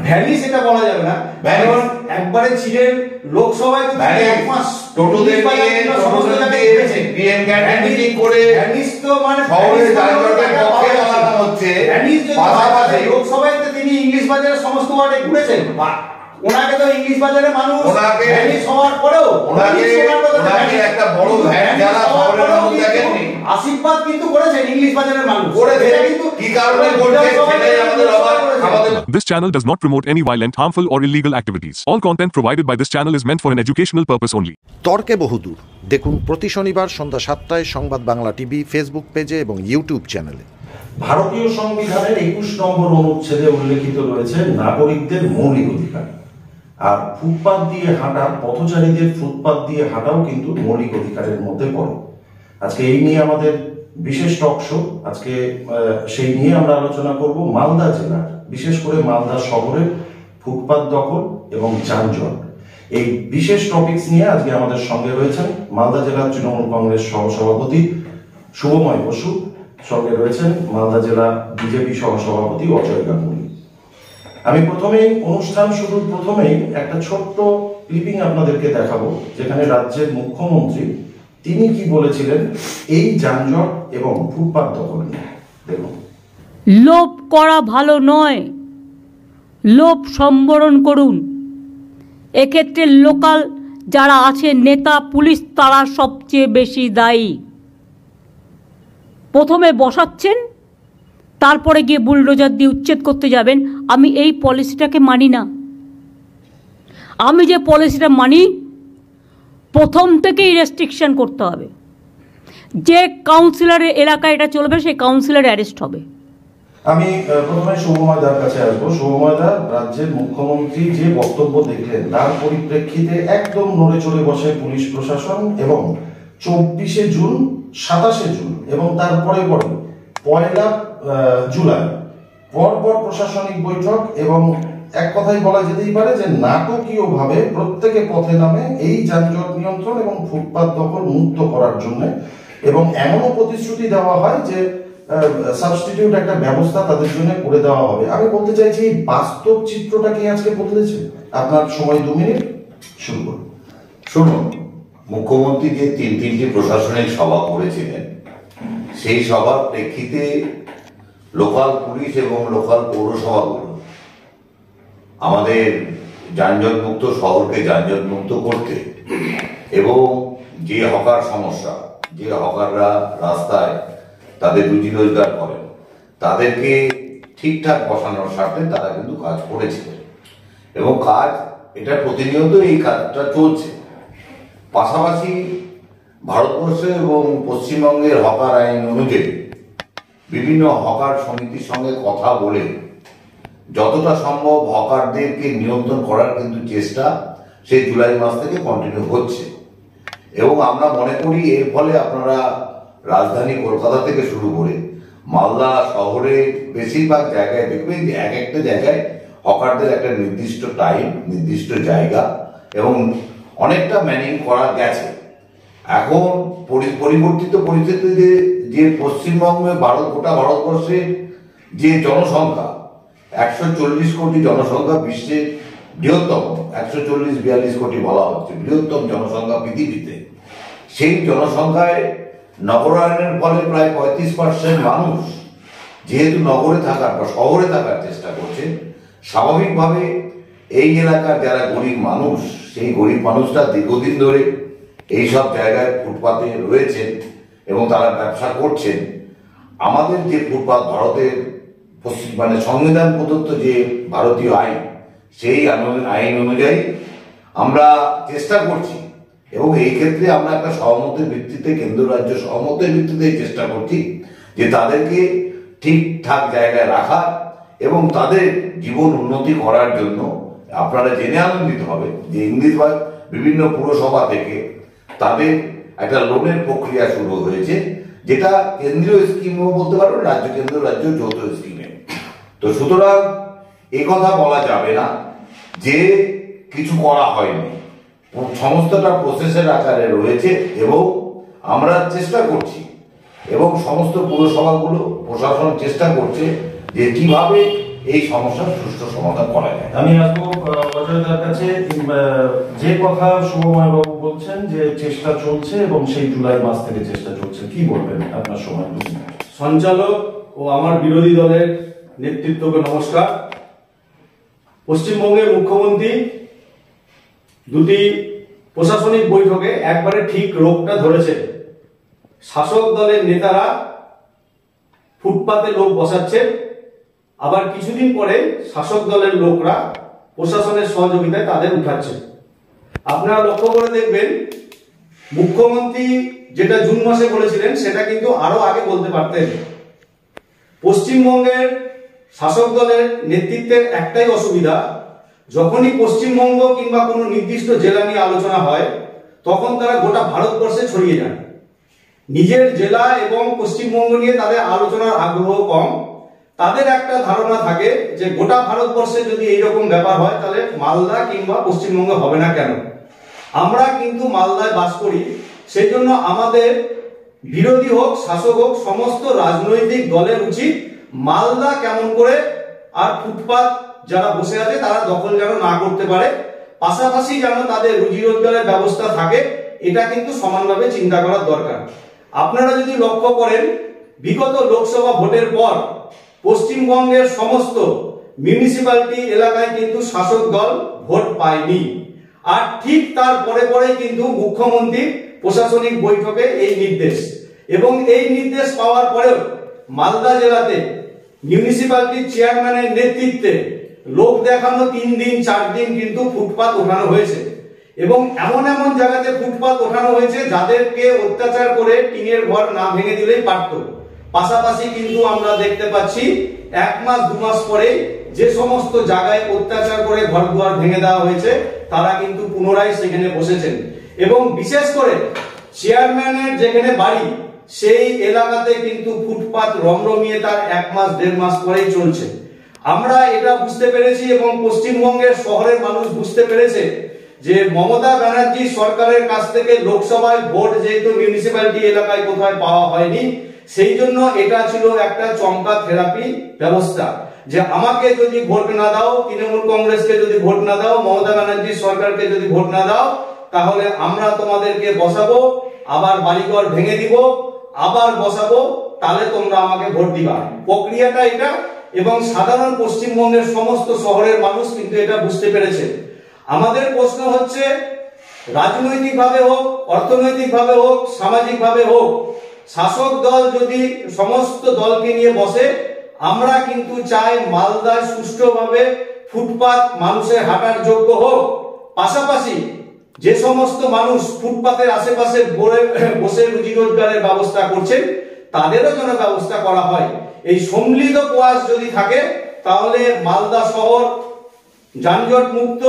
Valley সেটা বলা যাবে না, কারণ একবারে ছিলেন লোকসভায় তো এক মাস টোটোদের নিয়ে পিএম ক্যান্ডিডেট করে ভ্যানিস তো মানে শহরে যানজটের পক্ষে বলা হচ্ছে। ভ্যানিস পাশাপাশি লোকসভায় তো তিনি ইংলিশ বাজারের সমস্ত ওয়ার্ডে ঘুরেছেন, ওনাকে তো ইংলিশ বাজারের মানুষ ভ্যানিস হওয়ার পরেও ওনাকে একটা বড় ভ্যান যারা শহরের মানুষ দেখেননি আশীর্বাদ কিন্তু করেছেন ইংলিশ বাজারের মানুষ করেছে, কিন্তু কি কারণে করছে সেটাই আমাদের অবাক। This channel does not promote any violent, harmful or illegal activities. All content provided by this channel is meant for an educational purpose only. তর্কে বহুদূর দেখুন প্রতি শনিবার সন্ধ্যা 7টায় সংবাদ বাংলা টিভি, ফেসবুক পেজে এবং ইউটিউব চ্যানেলে। ভারতীয় সংবিধানের 21 নম্বর অনুচ্ছেদে উল্লেখিত রয়েছে নাগরিকদের মৌলিক অধিকার, আর ফুটপাত দিয়ে হাঁটা, পথচারীদের ফুটপাত দিয়ে হাঁটাও কিন্তু মৌলিক অধিকারের মধ্যে পড়ে। আজকে এই নিয়ে আমাদের বিশেষ টক শো, আজকে সেই নিয়ে আমরা আলোচনা করব মালদা জেলার, বিশেষ করে মালদা শহরের ফুটপাত দখল এবং যানজট। এই বিশেষ টপিকস নিয়ে আজকে আমাদের সঙ্গে রয়েছেন মালদা জেলার তৃণমূল কংগ্রেস সহসভাপতি শুভময় বসু, সঙ্গে রয়েছেন মালদা জেলা বিজেপি সহসভাপতি অজয় গাঙ্গুলি। আমি প্রথমেই অনুষ্ঠান শুরুর প্রথমেই একটা ছোট্ট ক্লিপিং আপনাদেরকে দেখাবো, যেখানে রাজ্যের মুখ্যমন্ত্রী তিনি কি বলেছিলেন এই যানজট এবং ফুটপাত দখল নিয়ে। দেখুন, লোভ করা ভালো নয়, লোভ সম্বরণ করুন। এক্ষেত্রে লোকাল যারা আছে নেতা, পুলিশ, তারা সবচেয়ে বেশি দায়ী। প্রথমে বসাচ্ছেন, তারপরে গিয়ে বুলডোজার দিয়ে উচ্ছেদ করতে যাবেন। আমি এই পলিসিটাকে মানি না। আমি যে পলিসিটা মানি, প্রথম থেকেই রেস্ট্রিকশন করতে হবে। যে কাউন্সিলরের এলাকায় এটা চলবে সেই কাউন্সিলর অ্যারেস্ট হবে। আমি প্রথমে শুভময়দার কাছে আসবো। শুভময়দা, রাজ্যের মুখ্যমন্ত্রী যে বক্তব্য দেখলেন তার পরিপ্রেক্ষিতে একদম নড়ে চড়ে বসে পুলিশ প্রশাসন, এবং 24শে জুন, 27শে জুন এবং তারপরে পরে 1 জুলাই পরপর প্রশাসনিক বৈঠক, এবং এক কথাই বলা যেতেই পারে যে নাটকীয়ভাবে প্রত্যেকে পথে নামে এই যানজট নিয়ন্ত্রণ এবং ফুটপাত দখল মুক্ত করার জন্য, এবং এমনও প্রতিশ্রুতি দেওয়া হয় যে সাবস্টিটিউট একটা ব্যবস্থা তাদের জন্য করে দেওয়া হবে। আমি বলতে চাইছি এই বাস্তব চিত্রটা কি আজকে বদলেছে? আপনার সময় 2 মিনিট, শুরু করুন। শুনুন, মুখ্যমন্ত্রী যে তিনটি প্রশাসনিক সভা করেছিলেন, সেই সভার প্রেক্ষিতে লোকাল পুলিশ এবং লোকাল পৌরসভাগুলো আমাদের যানজট মুক্ত শহরকে যানজট মুক্ত করতে, এবং যে হকার সমস্যা, যে হকাররা রাস্তায় তাদের রুজি রোজগার করেন, তাদেরকে ঠিকঠাক বসানোর স্বার্থে তারা কিন্তু কাজ করেছিলেন, এবং কাজ এটা প্রতিনিয়ত এই কাজটা চলছে। পাশাপাশি ভারতবর্ষে এবং পশ্চিমবঙ্গের হকার আইন অনুযায়ী বিভিন্ন হকার সমিতির সঙ্গে কথা বলে যতটা সম্ভব হকারদেরকে নিয়ন্ত্রণ করার কিন্তু চেষ্টা সেই জুলাই মাস থেকে কন্টিনিউ হচ্ছে, এবং আমরা মনে করি এর ফলে আপনারা রাজধানী কলকাতা থেকে শুরু করে মালদা শহরে বেশিরভাগ জায়গায় দেখবেন যে এক একটা জায়গায় হকারদের একটা নির্দিষ্ট টাইম, নির্দিষ্ট জায়গা এবং অনেকটা ম্যানিং করা গেছে। এখন পরিবর্তিত পরিস্থিতিতে যে পশ্চিমবঙ্গে গোটা ভারতবর্ষের যে জনসংখ্যা 140 কোটি জনসংখ্যা, বিশ্বের বৃহত্তম 140-42 কোটি বলা হচ্ছে বৃহত্তম জনসংখ্যা পৃথিবীতে, সেই জনসংখ্যায় নগরায়নের ফলে প্রায় 35% মানুষ যেহেতু নগরে থাকার বা শহরে থাকার চেষ্টা করছে, স্বাভাবিকভাবে এই এলাকার যারা গরিব মানুষ, সেই গরিব মানুষরা দীর্ঘদিন ধরে এইসব জায়গায় ফুটপাতে রয়েছেন এবং তারা ব্যবসা করছেন। আমাদের যে ফুটপাত ভারতের সংবিধান প্রদত্ত যে ভারতীয় আইন, সেই আইন অনুযায়ী আমরা চেষ্টা করছি, এবং এই ক্ষেত্রে আমরা একটা সহমতের ভিত্তিতে, কেন্দ্র রাজ্য সহমতের ভিত্তিতে চেষ্টা করছি যে তাদেরকে ঠিকঠাক জায়গায় রাখা এবং তাদের জীবন উন্নতি করার জন্য। আপনারা জেনে আনন্দিত হবে যে বিভিন্ন পুরসভা থেকে তাদের একটা লোনের প্রক্রিয়া শুরু হয়েছে, যেটা কেন্দ্রীয় স্কিমও বলতে পারবেন, কেন্দ্র রাজ্য যৌথ স্কিমে। তো সুতরাং এ কথা বলা যাবে না যে কিছু করা হয়নি, সমস্তটা প্রসেসের আকারে রয়েছে, এবং আমরা চেষ্টা করছি, এবং সমস্ত পুরসভাগুলো প্রশাসন চেষ্টা করছে যে কিভাবে এই সমস্যার সুষ্ঠু সমাধান করা যায়। আমি আসবো অজয়দার কাছে। যে কথা শুভময় বাবু বলছেন যে চেষ্টা চলছে এবং সেই জুলাই মাস থেকে চেষ্টা চলছে, কি বলবেন আপনার সময়? সঞ্চালক ও আমার বিরোধী দলের নেতৃত্বকে নমস্কার। পশ্চিমবঙ্গের মুখ্যমন্ত্রী দুটি প্রশাসনিক বৈঠকে একবারে ঠিক রোগটা ধরেছে। শাসক দলের নেতারা ফুটপাতে লোক বসাচ্ছে, আবার কিছুদিন পরে শাসক দলের লোকরা প্রশাসনের সহযোগিতায় তাদের উঠাচ্ছে। আপনারা লক্ষ্য করে দেখবেন, মুখ্যমন্ত্রী যেটা জুন মাসে বলেছিলেন সেটা কিন্তু আরো আগে বলতে পারতেন। পশ্চিমবঙ্গের শাসক দলের নেতৃত্বের একটাই অসুবিধা, যখনই পশ্চিমবঙ্গ কিংবা কোনো নির্দিষ্ট জেলা নিয়ে আলোচনা হয় তখন তারা গোটা ভারতবর্ষে ছড়িয়ে যান। নিজের জেলা এবং পশ্চিমবঙ্গ নিয়ে তাদের আলোচনার আগ্রহ কম। তাদের একটা ধারণা থাকে যে গোটা ভারতবর্ষে যদি এইরকম ব্যাপার হয় তাহলে মালদা কিংবা পশ্চিমবঙ্গ হবে না কেন। আমরা কিন্তু মালদায় বাস করি, সেই জন্য আমাদের বিরোধী হোক শাসক হোক সমস্ত রাজনৈতিক দলের উচিত মালদা কেমন করে আর ফুটপাত যারা বসে আছে তারা দখল যেন না করতে পারে, পাশাপাশি যেন তাদের রুজি রোজগারের ব্যবস্থা থাকে, এটা কিন্তু সমানভাবে চিন্তা করার দরকার। আপনারা যদি লক্ষ্য করেন, বিগত লোকসভা ভোটের পর পশ্চিমবঙ্গের সমস্ত মিউনিসিপ্যালিটি এলাকায় কিন্তু শাসক দল ভোট পায়নি। আর ঠিক তার পরে পরে কিন্তু মুখ্যমন্ত্রীর প্রশাসনিক বৈঠকে এই নির্দেশ, এবং এই নির্দেশ পাওয়ার পরেও মালদা জেলাতে মিউনিসিপ্যালিটির চেয়ারম্যানের নেতৃত্বে লোক দেখানো 3 দিন 4 দিন কিন্তু ফুটপাত ওঠানো হয়েছে, এবং এমন এমন জায়গাতে ফুটপাত ওঠানো হয়েছে যাদেরকে অত্যাচার করে টিনের ঘর না ভেঙে দিলেই পারত। পাশাপাশি কিন্তু আমরা দেখতে পাচ্ছি 1 মাস 2 মাস পরে যে সমস্ত জায়গায় অত্যাচার করে ঘর দুয়ার ভেঙে দেওয়া হয়েছে তারা কিন্তু পুনরায় সেখানে বসেছেন, এবং বিশেষ করে চেয়ারম্যানের যেখানে বাড়ি সেই এলাকাতে কিন্তু ফুটপাত রমরমিয়ে তার 1 মাস 1.5 মাস পরেই চলছে। আমরা এটা বুঝতে পেরেছি এবং পশ্চিমবঙ্গের শহরের মানুষ বুঝতে পেরেছে যে মমতা ব্যানার্জি সরকারের কাছ থেকে লোকসভায় ভোট যেহেতু মিউনিসিপ্যালিটি এলাকায় কোথায় পাওয়া হয়নি, সেই জন্য এটা ছিল একটা চমকা থেরাপি ব্যবস্থা, যে আমাকে যদি ভোট না দাও, তৃণমূল কংগ্রেসকে যদি ভোট না দাও, মমতা ব্যানার্জি সরকারকে যদি ভোট না দাও, তাহলে আমরা তোমাদেরকে বসাবো, আবার বাড়িঘর ভেঙে দিব, আবার বসাবো, তাহলে তোমরা আমাকে ভোট দিবা। প্রক্রিয়াটা এটা, এবং সাধারণ পশ্চিমবঙ্গের সমস্ত শহরের মানুষ কিন্তু এটা বুঝতে পেরেছে। আমাদের প্রশ্ন হচ্ছে, রাজনৈতিকভাবে হোক, অর্থনৈতিকভাবে হোক, সামাজিকভাবে হোক, শাসক দল যদি সমস্ত দলকে নিয়ে বসে, আমরা কিন্তু চাই মালদায় সুষ্ঠুভাবে ফুটপাত মানুষের হাঁটার যোগ্য হোক। পাশাপাশি যে সমস্ত মানুষ ফুটপাতের আশেপাশে বসে রুজি রোজগারের ব্যবস্থা করছেন তাদেরও যেন ব্যবস্থা করা হয়। এই সম্মিলিত প্রয়াস যদি থাকে তাহলে মালদা শহর যানজট মুক্ত,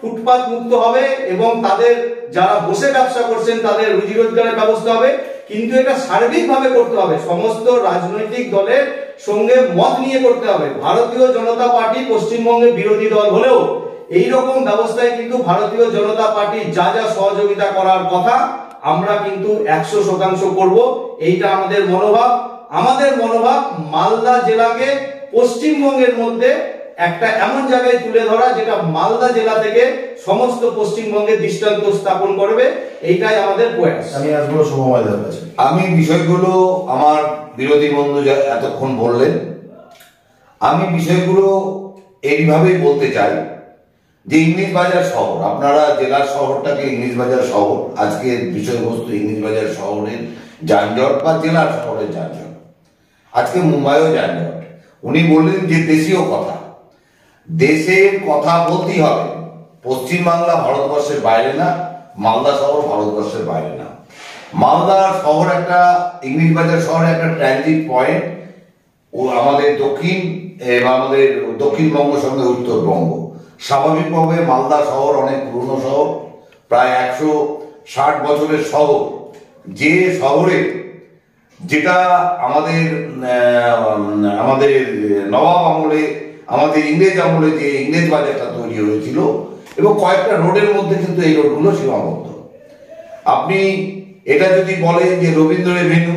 ফুটপাত মুক্ত হবে, এবং তাদের যারা বসে ব্যবসা করছেন তাদের রুজি রোজগারের ব্যবস্থা হবে। কিন্তু এটা সার্বিকভাবে করতে হবে, সমস্ত রাজনৈতিক দলের সঙ্গে মত নিয়ে করতে হবে। ভারতীয় জনতা পার্টি পশ্চিমবঙ্গের বিরোধী দল হলেও এই রকম ব্যবস্থায় কিন্তু ভারতীয় জনতা পার্টি যা যা সহযোগিতা করার কথা আমরা কিন্তু 100% করব। এইটা আমাদের মনোভাব। আমাদের মনোভাব মালদা জেলাকে পশ্চিমবঙ্গের মধ্যে একটা এমন জায়গায় তুলে ধরা যেটা মালদা জেলা থেকে সমস্ত পশ্চিমবঙ্গের দৃষ্টান্ত স্থাপন করবে, এইটাই আমাদের প্রয়াস। আমি আসবো সমবায়দের কাছে। আমি বিষয়গুলো আমার বিরোধী বন্ধু এতক্ষণ বললেন, আমি বিষয়গুলো এইভাবেই বলতে চাই যে ইংলিশ বাজার শহর, আপনারা জেলার শহরটাকে ইংলিশ বাজার শহর, আজকের বিষয়বস্তু ইংলিশ বাজার শহরের যানজট বা জেলার শহরের যানজট, আজকে মুম্বাইও যানজট। উনি বললেন যে দেশীয় কথা, দেশের কথা বলতেই হবে। পশ্চিমবাংলা ভারতবর্ষের বাইরে না, মালদা শহর ভারতবর্ষের বাইরে না। মালদা শহর একটা ইংলিশ বাজার শহরে একটা ট্রানজিট পয়েন্ট, ও আমাদের দক্ষিণবঙ্গ সঙ্গে উত্তরবঙ্গ। স্বাভাবিকভাবে মালদা শহর অনেক পুরনো শহর, প্রায় 160 বছরের শহর, যে শহরে যেটা আমাদের নবাব আমলে, আমাদের ইংরেজ আমলে যে ইংরেজ বাজারটা তৈরি হয়েছিল, এবং কয়েকটা রোডের মধ্যে কিন্তু এই রোডগুলো সীমাবদ্ধ। আপনি এটা যদি বলেন যে রবীন্দ্র এভিনিউ,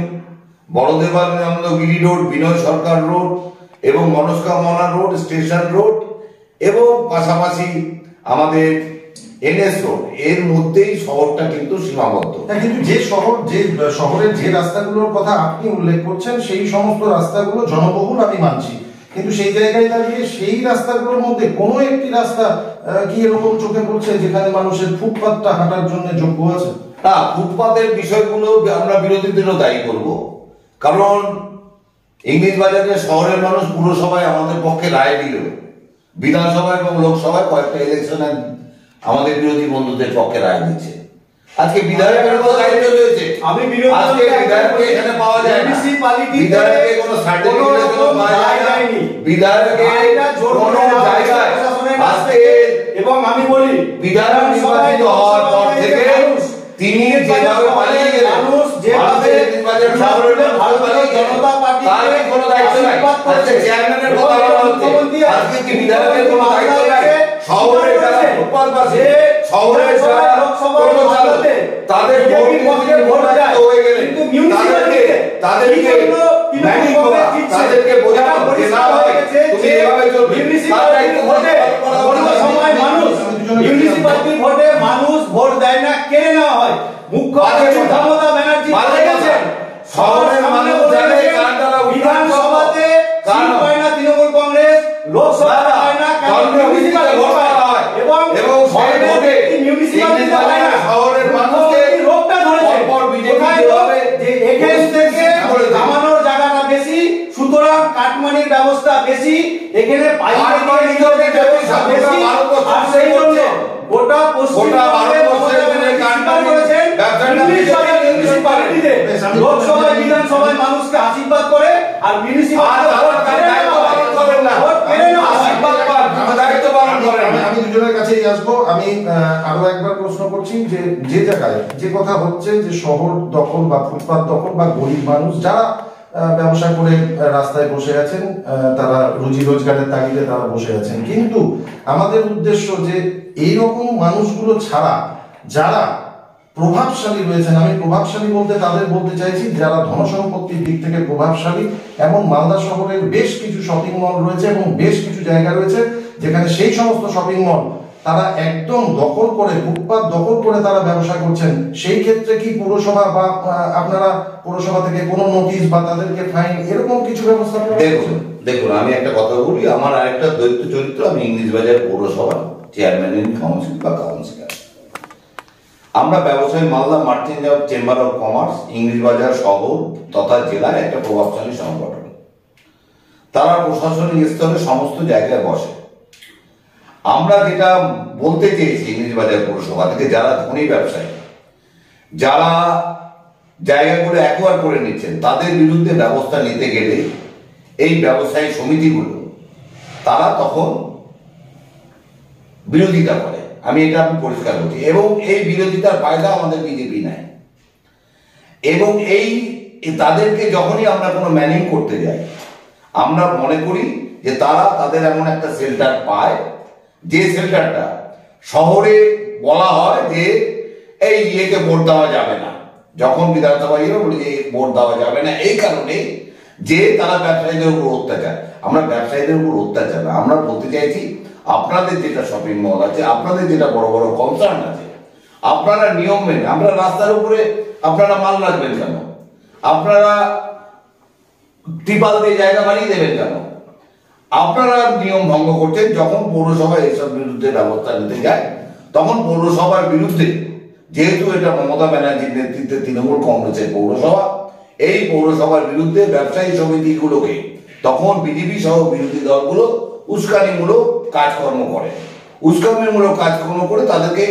বড়দেবানন্দ গিরি রোড, বিনয় সরকার রোড, এবং মনস্কামনা রোড, স্টেশন রোড এবং পাশাপাশি আমাদের NS রোড, এর মধ্যেই শহরটা কিন্তু সীমাবদ্ধ। কিন্তু যে শহরের যে রাস্তাগুলোর কথা আপনি উল্লেখ করছেন সেই সমস্ত রাস্তাগুলো জনবহুল আমি মানছি, কিন্তু সেই জায়গায় দাঁড়িয়ে সেই রাস্তাগুলোর মধ্যে কোনো একটি রাস্তা কি এরকম চোখে পড়ছে যেখানে মানুষের ফুটপাতটা হাঁটার জন্য যোগ্য আছে? না, ফুটপাতের বিষয়গুলো আমরা বিরোধীদেরও দায়ী করব, কারণ ইংলিশ বাজারে শহরের মানুষ পুরসভায় আমাদের পক্ষে রায় দিল, বিধানসভা এবং লোকসভায় কয়েকটা ইলেকশনে আমাদের বিরোধী বন্ধুদের পক্ষে রায় দিচ্ছে। আজকে বিধায়কের কোনো দায়িত্ব রয়েছে, আজকে বিধায়ককে এখানে পাওয়া যায় না, বিধায়ককে কোনো সার্টিফিকেটের জন্য পাওয়া যায় না, বিধায়ককে কোনো জায়গায় আজকে, এবং আমি বলি বিধায়ক নির্বাচিত হওয়ার পর থেকে তিনি যেভাবে পালিয়ে গেলেন, তার কোনো দায়িত্ব নাই। আজকে চেয়ারম্যানের কথা বলা হচ্ছে, আজকে কি বিধায়কের কোনো দায়িত্ব নাই? শহরের যারা ফুটপাতবাসী, শহরের যারা টোটো চালক, তাদের হয়ে গেলেন, তাদেরকে ম্যানিং করা, তাদেরকে বোঝানো যে না ভাই তুমি এভাবে চলবে, তার দায়িত্ব মিউনিসিপালিটি ভোটে মানুষ ভোট দেয় না, কেড়ে নেওয়া হয়। মুখ্যমন্ত্রী মমতা ব্যানার্জি বলে গেছেন শহরের মানুষ জানে বিধানসভাতে সিট পায় না তৃণমূল কংগ্রেস, লোকসভাতে পায় না, মিউনিসিপালিটি ভোট হয় এবং সেই ভোটে মিউনিসিপালিটি পায় না। শহরের মানুষকে রোগটা ধরেছে, যে এখান থেকে নামানোর জায়গাটা বেশি, সুতরাং কাটমানির ব্যবস্থা বেশি, এখানে গোটা লোকসভায় বিধানসভায় মানুষকে আশীর্বাদ করে আর আমি দুজনের কাছেই আসবো। আমি আরো একবার প্রশ্ন করছি যে জায়গায় যে কথা হচ্ছে যে শহর দখল বা ফুটপাত দখল বা গরিব মানুষ যারা ব্যবসা করে রাস্তায় বসে আছেন, তারা রুজি রোজগারের তাগিদে তারা বসে আছেন, কিন্তু আমাদের উদ্দেশ্য যে এইরকম মানুষগুলো ছাড়া যারা প্রভাবশালী রয়েছেন, আমি প্রভাবশালী বলতে তাদের বলতে চাইছি যারা ধনসম্পত্তির দিক থেকে প্রভাবশালী, এমন মালদা শহরের বেশ কিছু শপিং মল রয়েছে এবং বেশ কিছু জায়গা রয়েছে যেখানে সেই সমস্ত শপিং মল তারা একদম দখল করে, ফুটপাত দখল করে তারা ব্যবসা করছেন। সেই ক্ষেত্রে কি পুরসভা বা আপনারা পুরসভা থেকে কোনো নোটিশ বা তাদেরকে ফাইন এরকম কিছু ব্যবস্থা? দেখুন আমি একটা কথা বলি, আমার আরেকটা দৈত্য চরিত্র, আমি ইংলিশ বাজার পৌরসভার চেয়ারম্যান ইন কাউন্সিল বা কাউন্সিলর। আমরা ব্যবসায়ী Malda merchant chamber of commerce English বাজার শহর তথা জেলার একটা প্রভাবশালী সংগঠন। তারা প্রশাসনিক স্তরে সমস্ত জায়গায় বসে। আমরা যেটা বলতে চেয়েছি ইংলিশ বাজার পৌরসভা থেকে, যারা ধনী ব্যবসায়ী, যারা জায়গাগুলো অ্যাকোয়ার করে নিচ্ছেন, তাদের বিরুদ্ধে ব্যবস্থা নিতে গেলে এই ব্যবসায়ী সমিতিগুলো তারা তখন বিরোধিতা করে। আমি পরিষ্কার বলছি, এবং এই বিরোধিতার ফায়দা আমাদের বিজেপি নেয়। এবং তাদেরকে যখনই আমরা কোনো ম্যানিং করতে যাই, আমরা মনে করি যে তারা তাদের এমন একটা শেল্টার পায়, যে শেল্টারটা শহরে বলা হয় যে এই ইয়েকে ভোট দেওয়া যাবে না, যখন বিধানসভা বলি যে ভোট দেওয়া যাবে না, এই কারণে যে তারা ব্যবসায়ীদের উপর অত্যাচার। আমরা ব্যবসায়ীদের উপর অত্যাচার না, আমরা বলতে চাইছি আপনাদের যেটা শপিং মল আছে, আপনাদের যেটা বড় বড় কনসার্ন আছে, আপনারা নিয়ম মেনে, আমরা রাস্তার উপরে আপনারা মাল রাখবেন কেন? আপনারা ত্রিপাল দিয়ে জায়গা বানিয়ে দেবেন কেন? আপনারা নিয়ম ভঙ্গ করছেন। যখন পৌরসভা এসব বিরুদ্ধে ব্যবস্থা নিতে যায়, তখন পৌরসভার বিরুদ্ধে, যেহেতু এটা মমতা ব্যানার্জির নেতৃত্বে তৃণমূল কংগ্রেসের পৌরসভা, এই পৌরসভার বিরুদ্ধে ব্যবসায়ী সমিতিগুলোকে তখন বিজেপি সহ বিরোধী দলগুলো উস্কানিমূলক কাজকর্ম করে, উস্কানিমূলক কাজকর্ম করে তাদেরকে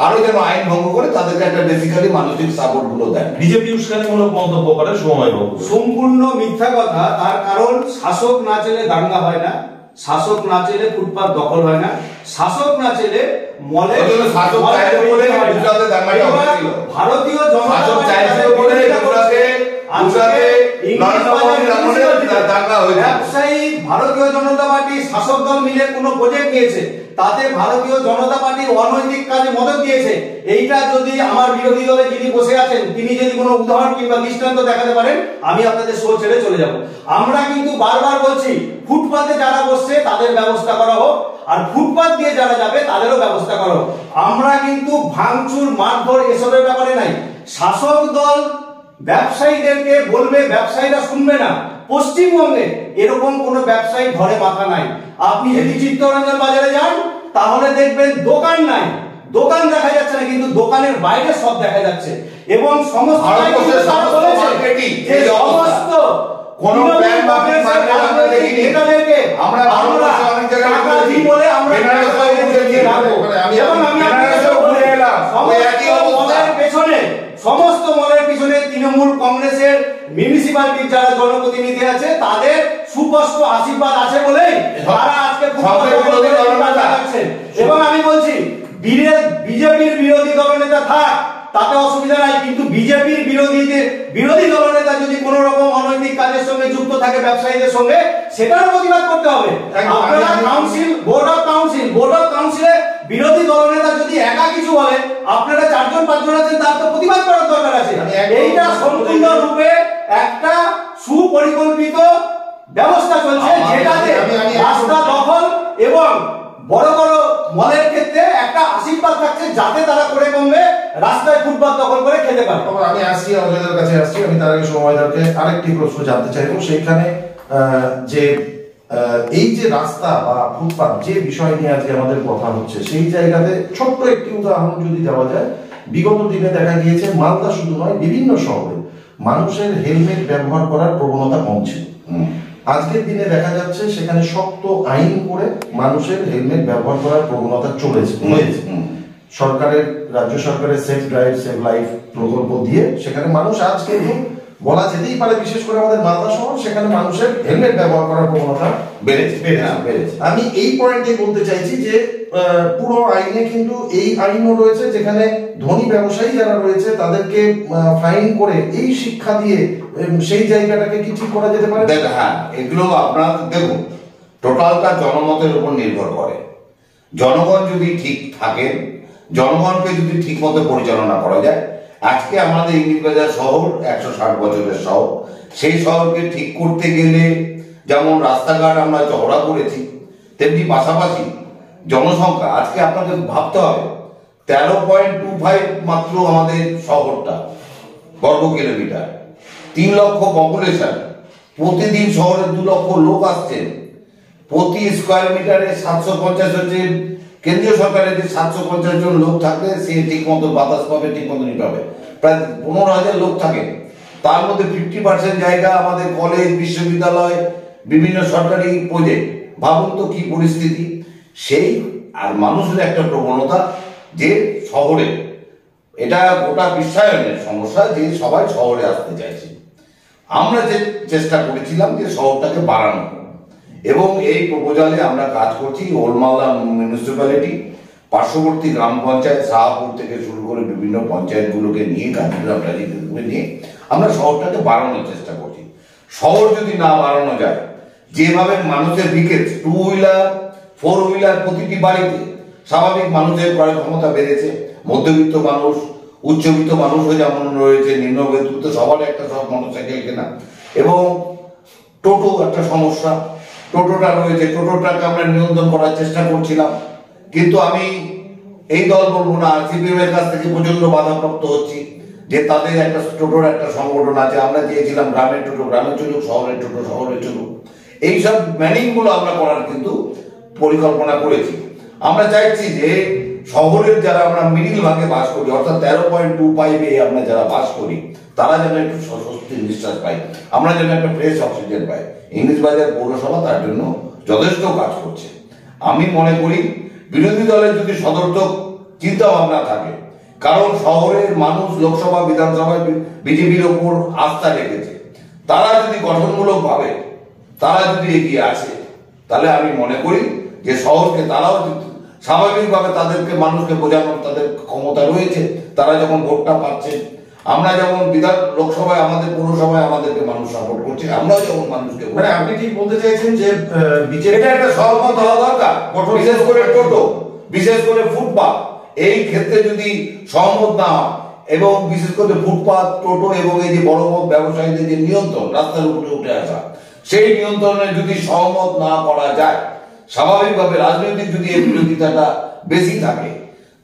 আরো যেন আইন ভঙ্গ করে তাদেরকে একটা বেসিক্যালি মানসিক সাপোর্ট গুলো দেয়। বিজেপি উস্কানিমূলক মন্তব্য করে সময় সম্পূর্ণ মিথ্যা কথা। তার কারণ শাসক না চাইলে দাঙ্গা হয় না, শাসক না চাইলে ফুটপাত দখল হয় না। শাসক না ছেলে মলে শাসক চাইলে বলে গুজরাটে দাঙ্গাটা হয়েছিল। ভারতীয় জনতা শাসক চাইলে বলে গুজরাটে ব্যবসায়ী ভারতীয় জনতা পার্টি শাসক দল মিলে কোন প্রজেক্ট নিয়েছে, তাতে ভারতীয় জনতা পার্টি অনৈতিক কাজে মদত দিয়েছে, এইটা যদি আমার বিরোধী দলে যিনি বসে আছেন তিনি যদি কোনো উদাহরণ কিংবা দৃষ্টান্ত দেখাতে পারেন, আমি আপনাদের শো ছেড়ে চলে যাব। আমরা কিন্তু বারবার বলছি ফুটপাতে যারা বসছে তাদের ব্যবস্থা করা হোক, আর ফুটপাত দিয়ে যারা যাবে তাদেরও ব্যবস্থা করা হোক। আমরা কিন্তু ভাঙচুর মারধর এসবের ব্যাপারে নাই। শাসক দল ব্যবসায়ীদেরকে বলবে, ব্যবসায়ীরা শুনবে না। পশ্চিমবঙ্গে এরকম কোন ব্যবসায়ী ঘরে মাথা নাই। আপনি যদি চিত্তরঞ্জন বাজারে যান তাহলে দেখবেন দোকান নাই, দোকান দেখা যাচ্ছে না, কিন্তু দোকানের বাইরে সব দেখা যাচ্ছে। এবং সমস্ত কোন প্ল্যান বা আমরা দেখিনি। আমরা টাকা দিই বলে আমরা সমস্ত মলের পিছনে তৃণমূল কংগ্রেসের মিউনিসিপালিটির যারা জনপ্রতিনিধি আছে তাদের সুস্পষ্ট আশীর্বাদ আছে বলেই তারা আজকে এবং আমি বলছি বিজেপির বিরোধী দলনেতা থাক তাতে অসুবিধা নাই, কিন্তু বিজেপির বিরোধী দলনেতা যদি কোন রকম অনৈতিক কাজের সঙ্গে যুক্ত থাকে ব্যবসায়ীদের সঙ্গে, সেটার প্রতিবাদ করতে হবে। আপনারা কাউন্সিল, বোর্ড অফ কাউন্সিলে বিরোধী দলনেতা যদি একা কিছু বলে, আপনারা 4-5 আছেন, তার তো প্রতিবাদ করার দরকার আছে। এইটা সম্পূর্ণ রূপে একটা সুপরিকল্পিত ব্যবস্থা চলছে, যেটাতে রাস্তা দখল এবং বড় বড় মলের ক্ষেত্রে একটা আশীর্বাদ থাকছে, যাতে তারা করে কমবে রাস্তায় ফুটপাত দখল করে খেতে পারে। আমি আসছি অজয়দের কাছে আসছি। আমি তার আগে সময়দারকে আরেকটি প্রশ্ন জানতে চাইবো। সেইখানে যে এই যে রাস্তা বা ফুটপাত যে বিষয় নিয়ে আজকে আমাদের কথা হচ্ছে, সেই জায়গাতে ছোট্ট একটি উদাহরণ যদি দেওয়া যায়, বিগত দিনে দেখা গিয়েছে মালদা শুধু নয়, বিভিন্ন শহরে মানুষের হেলমেট ব্যবহার করার প্রবণতা কম ছিল। আজকের দিনে দেখা যাচ্ছে সেখানে শক্ত আইন করে মানুষের হেলমেট ব্যবহার করার প্রবণতা চলেছে। সরকারের, রাজ্য সরকারের সেফ ড্রাইভ সেভ লাইফ প্রকল্প দিয়ে সেখানে মানুষ আজকে বলা যেতেই পারে, বিশেষ করে আমাদের মালদা শহর, সেখানে মানুষের হেলমেট ব্যবহার করার প্রবণতা বেড়েছে। আমি এই পয়েন্টে বলতে চাইছি যে পুরো আইনে কিন্তু এই আইনও রয়েছে যেখানে ধনী ব্যবসায়ী যারা রয়েছে তাদেরকে ফাইন করে এই শিক্ষা দিয়ে সেই জায়গাটাকে কি ঠিক করা যেতে পারে? হ্যাঁ, এগুলো আপনারা দেখুন, টোটালটা জনমতের উপর নির্ভর করে। জনগণ যদি ঠিক থাকে, জনগণকে যদি ঠিক মতো পরিচালনা করা যায়, আজকে আমাদের ইংলিশবাজার শহর 160 বছরের শহর, সেই শহরকে ঠিক করতে গেলে যেমন রাস্তাঘাট আমরা চওড়া করেছি, তেমনি পাশাপাশি জনসংখ্যা আজকে আপনাকে ভাবতে হবে 13.25 মাত্র আমাদের শহরটা বর্গ কিলোমিটার, 3 লক্ষ পপুলেশন, প্রতিদিন শহরে 2 লক্ষ লোক আসছেন, প্রতি স্কোয়ার মিটারে 750 হচ্ছে কেন্দ্রীয় সরকারের যে 750 জন লোক থাকলে সে ঠিক মতো বাতাস পাবে, ঠিক মতো নিতে হবে। প্রায় 15,000 লোক থাকে, তার মধ্যে 50% জায়গা আমাদের কলেজ, বিশ্ববিদ্যালয়, বিভিন্ন সরকারি প্রজেক্ট। ভাবুন তো কি পরিস্থিতি। সেই আর মানুষের একটা প্রবণতা যে শহরে, এটা গোটা বিশ্বায়নের সমস্যা যে সবাই শহরে আসতে চাইছে। আমরা যে চেষ্টা করেছিলাম যে শহরটাকে বাড়ানো, এবং এই প্রপোজালে আমরা কাজ করছি। ওল্ড মালদা মিউনিসিপ্যালিটি, পার্শ্ববর্তী গ্রাম পঞ্চায়েত, শাহপুর থেকে শুরু করে বিভিন্ন পঞ্চায়েতগুলোকে নিয়ে, কাজগুলোকে নিয়ে আমরা শহরটাকে বাড়ানোর চেষ্টা করছি। শহর যদি না বাড়ানো যায়, যেভাবে মানুষের বিকেট 2 হুইলার 4 হুইলার প্রতিটি বাড়িতে, স্বাভাবিক মানুষের ক্রয় ক্ষমতা বেড়েছে, মধ্যবিত্ত মানুষ, উচ্চবিত্ত মানুষও যেমন রয়েছে, নিম্নবিত্ত, সবার একটা সব মোটরসাইকেল কেনা, এবং টোটো একটা সমস্যা, টোটোটা রয়েছে, টোটোটাকে আমরা নিয়ন্ত্রণ করার চেষ্টা করছিলাম। কিন্তু আমি এই দল বলবো না, সিপিএম এর কাছ থেকে প্রচন্ড বাধাপ্রাপ্ত হচ্ছি যে তাদের একটা টোটোর একটা সংগঠন আছে। আমরা চেয়েছিলাম গ্রামের টোটো গ্রামে চলুক, শহরের টোটো শহরে চলুক। এইসব ম্যানিং গুলো আমরা করার কিন্তু পরিকল্পনা করেছি। আমরা চাইছি যে শহরের যারা আমরা মিডিল ভাগে বাস করি, অর্থাৎ 13.25 আমরা যারা বাস করি, তারা যেন একটু স্বস্তির নিঃশ্বাস পাই, আমরা যেন একটা ফ্রেশ অক্সিজেন পাই। ইংলিশবাজার পৌরসভা তার জন্য যথেষ্ট কাজ করছে। আমি মনে করি বিরোধী দলের যদি সদর্থক চিন্তা ভাবনা থাকে, কারণ শহরের মানুষ লোকসভা বিধানসভায় বিজেপির ওপর আস্থা রেখেছে, তারা যদি গঠনমূলক ভাবে তারা যদি এগিয়ে আসে, তাহলে আমি মনে করি যে শহরকে তারাও স্বাভাবিকভাবে তাদেরকে মানুষকে বোঝানোর তাদের ক্ষমতা রয়েছে, তারা যখন ভোটটা পাচ্ছে। আমরা যেমন লোকসভায় আমাদের পৌরসভায় আমাদেরকে মানুষ সাপোর্ট করছে, আমরাও যেমন মানুষকে, মানে আপনি ঠিক বলতে চাইছেন যে বিজেপি এটা একটা সহমত হওয়া দরকার। বিশেষ করে টোটো, বিশেষ করে ফুটপাত, এই ক্ষেত্রে যদি সহমত না হয় এবং বিশেষ করে ফুটপাত, টোটো এবং এই যে বড় বড় ব্যবসায়ীদের যে নিয়ন্ত্রণ, রাস্তার উপরে উঠে আসা, সেই নিয়ন্ত্রণে যদি সহমত না করা যায়, স্বাভাবিকভাবে রাজনৈতিক যদি এই বিরোধিতাটা বেশি থাকে,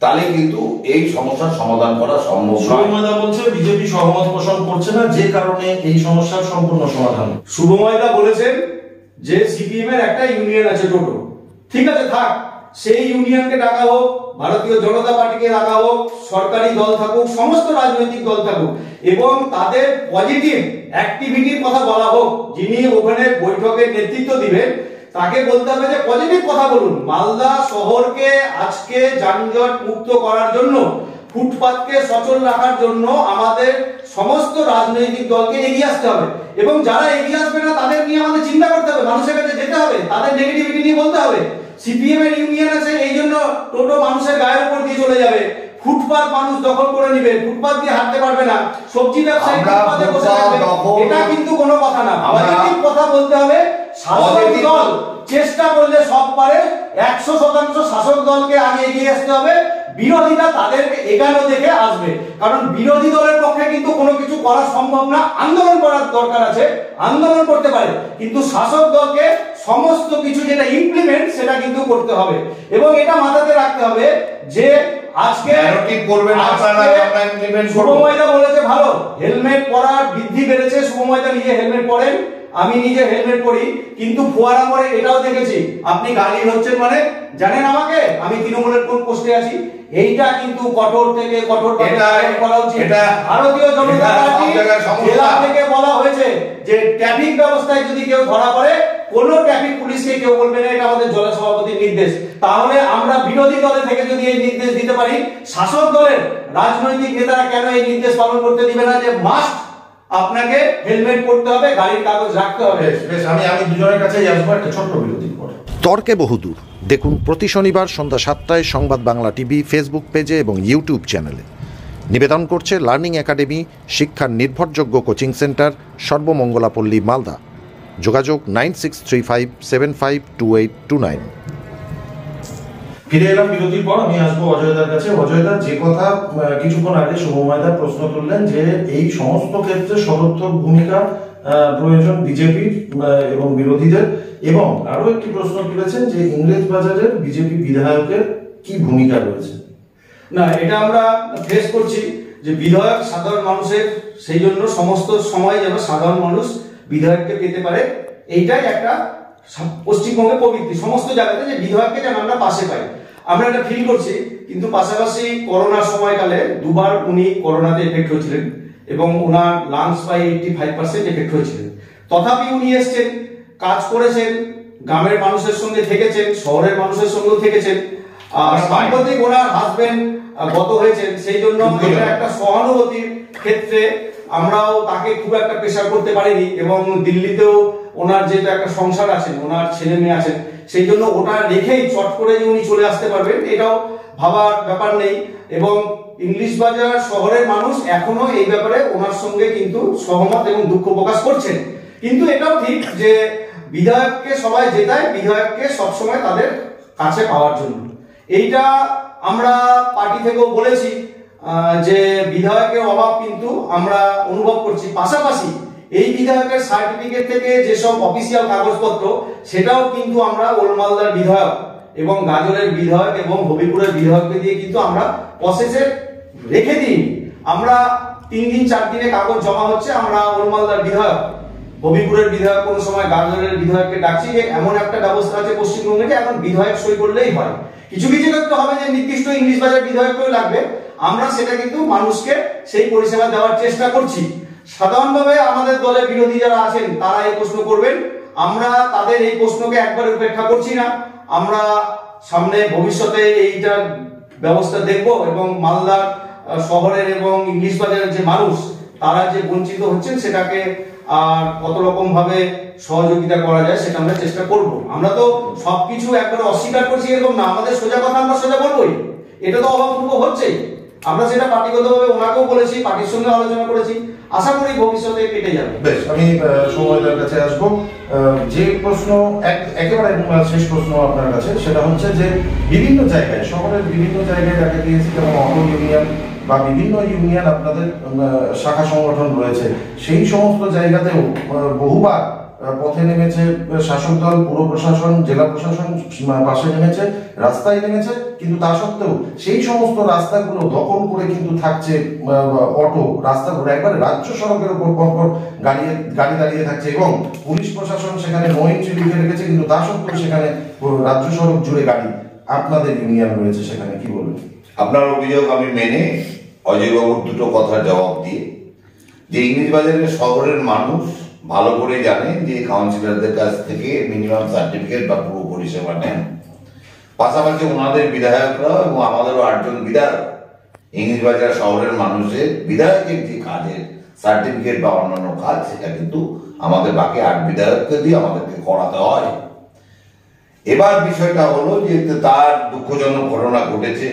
তাহলে কিন্তু এই সমস্যার সমাধান করা সম্ভব নয়। শুভময়দা বলছে বিজেপি সহমত পোষণ করছে না, যে কারণে এই সমস্যার সম্পূর্ণ সমাধান। শুভময়দা বলেছেন যে সিপিএম এর একটা ইউনিয়ন আছে টোটো, ঠিক আছে থাক, সেই ইউনিয়নকে ডাকা হোক, ভারতীয় জনতা পার্টিকে ডাকা হোক, সরকারি দল থাকুক, সমস্ত রাজনৈতিক দল থাকুক, এবং তাদের পজিটিভ অ্যাক্টিভিটির কথা বলা হোক। যিনি ওখানে বৈঠকের নেতৃত্ব দিবেন তাকে বলতে হবে যে পজিটিভ কথা বলুন, মালদা শহরকে আজকে যানজট মুক্ত করার জন্য, ফুটপাতকে সচল রাখার জন্য আমাদের সমস্ত রাজনৈতিক দলকে এগিয়ে আসতে হবে, এবং যারা এগিয়ে আসবে না তাদের নিয়ে আমাদের চিন্তা করতে হবে, মানুষের কাছে যেতে হবে, তাদের নেগেটিভিটি নিয়ে বলতে হবে। সিপিএম এর ইউনিয়ন আছে, এই জন্য টোটো মানুষের গায়ের উপর দিয়ে চলে যাবে, ফুটপাত মানুষ দখল করে নিবে, ফুটপাত দিয়ে হাঁটতে পারবে না, সবজি ব্যবসায়ী ফুটপাতে বসে থাকবে, এটা কিন্তু কোনো কথা না। পজিটিভ কথা বলতে হবে। শাসক দল চেষ্টা করলে সব পারে, 100% শাসক দলকে আগে এগিয়ে আসতে হবে, বিরোধীরা তাদেরকে এগানো দেখে আসবে, কারণ বিরোধী দলের পক্ষে কিন্তু কোনো কিছু করা সম্ভব না। আন্দোলন করার দরকার আছে, আন্দোলন করতে পারে, কিন্তু শাসক দলকে সমস্ত কিছু যেটা ইমপ্লিমেন্ট সেটা কিন্তু করতে হবে, এবং এটা মাথাতে রাখতে হবে যে আজকে শুভময়দা বলেছে ভালো, হেলমেট পরার বৃদ্ধি বেড়েছে, শুভময়দা নিজে হেলমেট পরেন, আমি নিজে হেলমেট পরি, কিন্তু ফোয়ারা করে এটাও দেখেছি আপনি গাড়ি হচ্ছেন, মানে জানেন আমাকে, আমি তৃণমূলের কোন পোস্টে আছি, এইটা কিন্তু কঠোর থেকে কঠোর করা উচিত। ভারতীয় জনতা পার্টি জেলা থেকে বলা হয়েছে যে ট্রাফিক ব্যবস্থায় যদি কেউ ধরা পড়ে, কোন ট্রাফিক পুলিশকে কেউ বলবে না, এটা আমাদের জেলা সভাপতির নির্দেশ। তাহলে আমরা বিরোধী দলে থেকে যদি এই নির্দেশ দিতে পারি, শাসক দলের রাজনৈতিক নেতারা কেন এই নির্দেশ পালন করতে দিবে না যে মাস্ট আপনাকে হেলমেট পরতে হবে, গাড়ির কাগজ রাখতে হবে। আমি দুজনের কাছে আসবো একটা ছোট্ট বিরতির পর। তর্কে বহুদূর দেখুন প্রতি শনিবার সন্ধ্যা 7টায় সংবাদ বাংলা টিভি ফেসবুক পেজে এবং ইউটিউব চ্যানেলে। নিবেদন করছে লার্নিং একাডেমি, শিক্ষার নির্ভরযোগ্য কোচিং সেন্টার, সর্বমঙ্গলাপল্লী, মালদা। যোগাযোগ 9635752829। ফিরে এলাম বিরতির পর। আমি আসবো অজয়দার কাছে। অজয়দা, যে কথা কিছুক্ষণ আগে শুভময়দা প্রশ্ন তুললেন যে এই সমস্ত ক্ষেত্রে সদর্থক ভূমিকা প্রয়োজন বিজেপির এবং বিরোধীদের, এবং আরো একটি প্রশ্ন তুলেছেন যে ইংরেজ বাজারের বিজেপি বিধায়কের কি ভূমিকা রয়েছে। না, এটা আমরা ফেস করছি যে বিধায়ক সাধারণ মানুষের, সেই জন্য সমস্ত সময় যেন সাধারণ মানুষ বিধায়ককে পেতে পারে, এইটাই একটা পশ্চিমবঙ্গে প্রবৃত্তি সমস্ত জায়গাতে, যে বিধায়ককে যেন আমরা পাশে পাই, আমরা এটা ফিল করছি। কিন্তু পাশাপাশি করোনার সময়কালে দুবার উনি করোনাতে এফেক্ট হয়েছিলেন এবং ওনার লাংস প্রায় 85% এফেক্ট হয়েছিলেন, তথাপি উনি এসছেন, কাজ করেছেন, গ্রামের মানুষের সঙ্গে থেকেছেন, শহরের মানুষের সঙ্গেও থেকেছেন। সাম্প্রতিক ওনার হাজবেন্ড গত হয়েছেন, সেই জন্য এটা একটা সহানুভূতির ক্ষেত্রে আমরাও তাকে খুব একটা প্রেসার করতে পারিনি, এবং দিল্লিতেও ওনার যেটা একটা সংসার আছেন, ওনার ছেলে মেয়ে আছেন, সেই জন্য ওটা রেখেই চট করে যে উনি চলে আসতে পারবেন এটাও ভাবার ব্যাপার নেই। এবং ইংলিশ বাজার শহরের মানুষ এখনো এই ব্যাপারে ওনার সঙ্গে কিন্তু সহমত এবং দুঃখ প্রকাশ করছেন। কিন্তু এটাও ঠিক যে বিধায়ককে সবাই জেতায়, বিধায়ককে সবসময় তাদের কাছে পাওয়ার জন্য। এইটা আমরা পার্টি থেকেও বলেছি যে বিধায়কের অভাব কিন্তু আমরা অনুভব করছি। পাশাপাশি এই বিধায়কের সার্টিফিকেট থেকে যেসব অফিসিয়াল কাগজপত্র, সেটাও কিন্তু আমরা ওল্ড মালদার বিধায়ক এবং গাজলের বিধায়ক এবং হবিপুরের বিধায়ককে দিয়ে কিন্তু আমরা প্রসেসে রেখে দিই। আমরা 3 দিন 4 দিনে কাগজ জমা হচ্ছে, আমরা ওল্ড মালদার বিধায়ক, হবিপুরের বিধায়ক, কোন সময় গাজলের বিধায়ককে ডাকছি যে এমন একটা ব্যবস্থা আছে পশ্চিমবঙ্গে যে এখন বিধায়ক সই করলেই হয়। কিছু কিছু ক্ষেত্রে হবে যে নির্দিষ্ট ইংলিশ বাজার বিধায়ককেও লাগবে, আমরা সেটা কিন্তু মানুষকে সেই পরিষেবা দেওয়ার চেষ্টা করছি। সাধারণভাবে আমাদের দলের বিরোধী যারা আছেন তারা এই প্রশ্ন করবেন, আমরা তাদের এই প্রশ্নকে একবার উপেক্ষা করছি না, আমরা সামনে ভবিষ্যতে এইটার ব্যবস্থা দেখব এবং মালদা শহরের এবং ইংলিশ বাজারের যে মানুষ তারা যে বঞ্চিত হচ্ছেন সেটাকে আর কত রকম ভাবে সহযোগিতা করা যায় সেটা আমরা চেষ্টা করব। আমরা তো সবকিছু একবারে অস্বীকার করছি এরকম না, আমাদের সোজা কথা আমরা সোজা বলবোই, এটা তো অভাবপূর্ব হচ্ছেই। আমরা সেটা পার্টিগতভাবে ওনাকেও বলেছি, পার্টির সঙ্গে আলোচনা করেছি, আশা করি ভবিষ্যতে কেটে যাবে। বেশ, আমি সময়ের কাছে আসবো। যে প্রশ্ন একেবারে শেষ প্রশ্ন আপনার কাছে, সেটা হচ্ছে যে বিভিন্ন জায়গায়, শহরের বিভিন্ন জায়গায় দেখা গিয়েছে যেমন অটো ইউনিয়ন বা বিভিন্ন ইউনিয়ন আপনাদের শাখা সংগঠন রয়েছে, সেই সমস্ত জায়গাতেও বহুবার পথে নেমেছে শাসক দল, পুর প্রশাসন, জেলা প্রশাসন পাশে নেমেছে, রাস্তায় নেমেছে, কিন্তু তা সত্ত্বেও সেই সমস্ত রাস্তাগুলো দখল করে কিন্তু থাকছে অটো রাস্তাগুলো, একবারে রাজ্য সড়কের উপর পরপর গাড়ি দাঁড়িয়ে থাকছে এবং পুলিশ প্রশাসন সেখানে নো এন্ট্রি লিখে রেখেছে, কিন্তু তা সত্ত্বেও সেখানে রাজ্য সড়ক জুড়ে গাড়ি। আপনাদের ইউনিয়ন রয়েছে সেখানে, কি বলবেন? আপনার অভিযোগ আমি মেনে অজয়বাবুর দুটো কথার জবাব দিয়ে, যে ইংলিশ বাজারের শহরের মানুষ ভালো করে জানে যে কাউন্সিলরদের কাছ থেকে মিনিমাম সার্টিফিকেট বা পুরো পরিষেবা নেন। পাশাপাশি ওনাদের বিধায়করা এবং আমাদেরও 8 জন বিধায়ক ইংলিশ বাজার শহরের মানুষের বিধায়কের যে কাজের সার্টিফিকেট বা অন্যান্য কাজ, সেটা কিন্তু আমাদের বাকি 8 বিধায়ককে দিয়ে আমাদেরকে করাতে হয়। এবার বিষয়টা হলো যে তার দুঃখজনক ঘটনা ঘটেছে,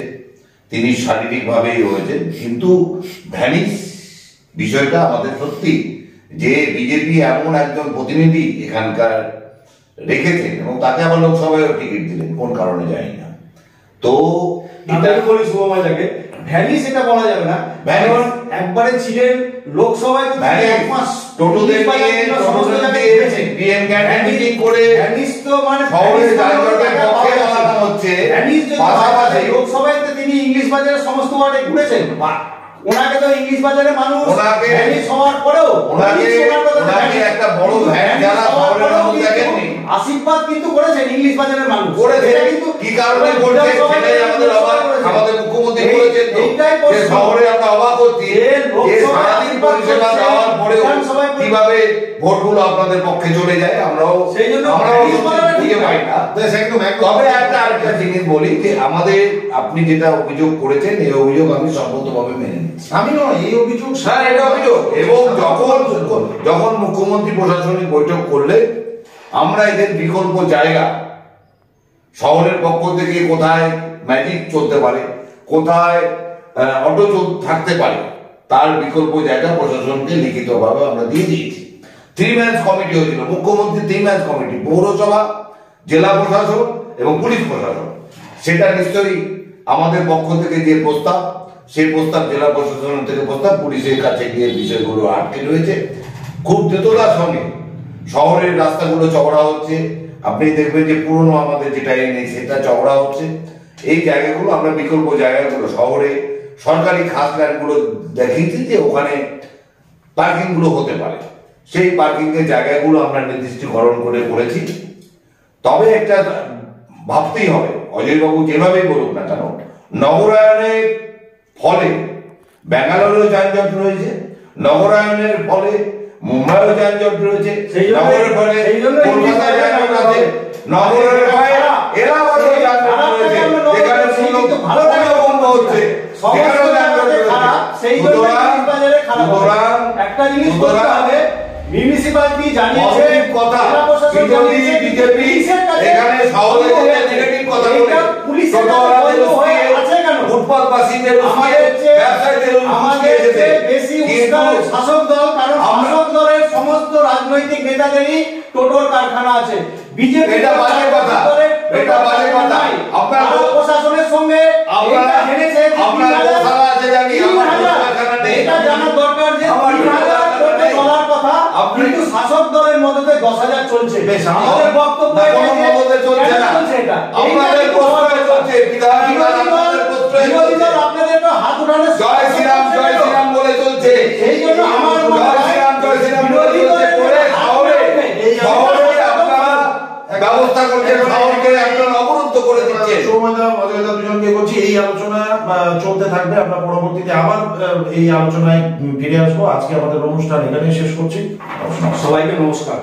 তিনি শারীরিকভাবেই হয়েছে, কিন্তু ভ্যানিস বিষয়টা আমাদের সত্যি যে বিজেপি এমন একজন প্রতিনিধি এখানকার রেখেছেন এবং তাকে আবার লোকসভায় টিকিট দিলেন, কোন কারণে জানি না। তো এটা বলি শুভময়দাকে, ভ্যালি সেটা বলা যাবে না, কারণ একবারে ছিলেন লোকসভায় তো এক মাস টোটোদের নিয়ে পিএম ক্যান্ডিডেটিং করে ভ্যানিস তো মানে শহরে যানজটের পক্ষে বলা হচ্ছে। ভ্যানিস যদি পাশাপাশি লোকসভায় তো তিনি ইংলিশ বাজারের সমস্ত ওয়ার্ডে ঘুরেছেন, ওনাকে তো ইংলিশ বাজারে মানুষ ভ্যানিস হওয়ার পরেও ওনাকে একটা বড় ভ্যান যারা শহরের মানুষ দেখেননি, আশীর্বাদ কিন্তু করেছেন ইংলিশ বাজারের মানুষ করেছে, কিন্তু কি কারণে করছে সেটাই আমাদের অবাক। আমাদের মুখ্যমন্ত্রী বলেছেন যে শহরে আমরা অবাক হচ্ছি যে সারাদিন পরিষেবা দেওয়ার পরেও কিভাবে ভোটগুলো আপনাদের পক্ষে চলে যায়, আমরাও বুঝে পাই না। তবে আরেকটা জিনিস বলি যে আমাদের আপনি যেটা অভিযোগ করেছেন এই অভিযোগ আমি সম্পূর্ণভাবে মেনে নিচ্ছি। আমি নয়, এই অভিযোগ স্যার, এটা অভিযোগ। এবং যখন মুখ্যমন্ত্রী প্রশাসনিক বৈঠক করলে আমরা এদের বিকল্প জায়গা শহরের পক্ষ থেকে কোথায় ম্যাজিক চলতে পারে, কোথায় অটো থাকতে পারে, তার বিকল্প জায়গা প্রশাসনকে লিখিতভাবে আমরা দিয়ে দিয়েছি। 3 ম্যান কমিটি হয়েছিল, মুখ্যমন্ত্রী 3 ম্যান কমিটি, পৌরসভা, জেলা প্রশাসন এবং পুলিশ প্রশাসন। সেটা নিশ্চয়ই আমাদের পক্ষ থেকে যে প্রস্তাব, সেই প্রস্তাব জেলা প্রশাসন থেকে প্রস্তাব পুলিশের কাছে গিয়ে বিষয়গুলো আটকে রয়েছে। খুব দ্রুততার সঙ্গে শহরের রাস্তাগুলো চওড়া হচ্ছে, আপনি দেখবেন যে পুরনো আমাদের যেটা নেই সেটা চওড়া হচ্ছে। এই জায়গাগুলো আমরা বিকল্প জায়গাগুলো শহরে সরকারি খাস ল্যান্ডগুলো দেখিয়েছি যে ওখানে পার্কিং গুলো হতে পারে, সেই পার্কিং এর জায়গাগুলো আমরা নির্দিষ্টকরণ করে করেছি। তবে একটা ভাবতেই হবে, অজয়বাবু যেভাবেই বলুক না কেন, নগরায়নের ফলে ব্যাঙ্গালোরেও যানজট রয়েছে, নগরায়নের ফলে মুম্বাইও যানজট রয়েছে, নগরের ফলে কলকাতায় যানজট আছে, নগরের ফলে এলাহাবাদেও যানজট রয়েছে, যেখানে ভালো বন্ধ হচ্ছে সেখানেও যানজট রয়েছে। একটা জিনিস বলতে হবে, মিউনিসিপালিটি জানিয়েছে কথা বিজেপি এখানে শহরে নেগেটিভ কথা বলে পুলিশের আছে কেন ফুটপাতবাসীদের আমাদের বেশি উস্কার শাসক দল, কারণ শাসক দলের সমস্ত রাজনৈতিক নেতাদেরই টোটোর কারখানা আছে। বিজেপি এটা বাজে কথা, এটা বাজে কথা। আপনারা প্রশাসনের সঙ্গে আপনারা জেনেছে আপনারা কথা আছে জানি আমাদের কারখানা নেই, এটা জানা দরকার যে 3000 কোটি চলার কথা, কিন্তু শাসক দলের মদতে 10,000 চলছে। আমাদের বক্তব্য মদতে চলছে না, আপনাদের প্রশ্রয় চলছে, বিধায়ক বিরোধী দল আপনাদের তো হাত উঠানো জয় শ্রীরাম বলে চলছে। সেই জন্য আমার জয় শ্রীরাম বলে চলছে করে শহরে আপনারা ব্যবস্থা করছেন, শহরকে আপনারা অবরুদ্ধ করে দিচ্ছেন। অজয়দা দুজনকে বলছি এই আলোচনা চলতে থাকবে, আমরা পরবর্তীতে আবার এই আলোচনায় ফিরে আসবো। আজকে আমাদের অনুষ্ঠান এখানে শেষ করছি। সবাইকে নমস্কার।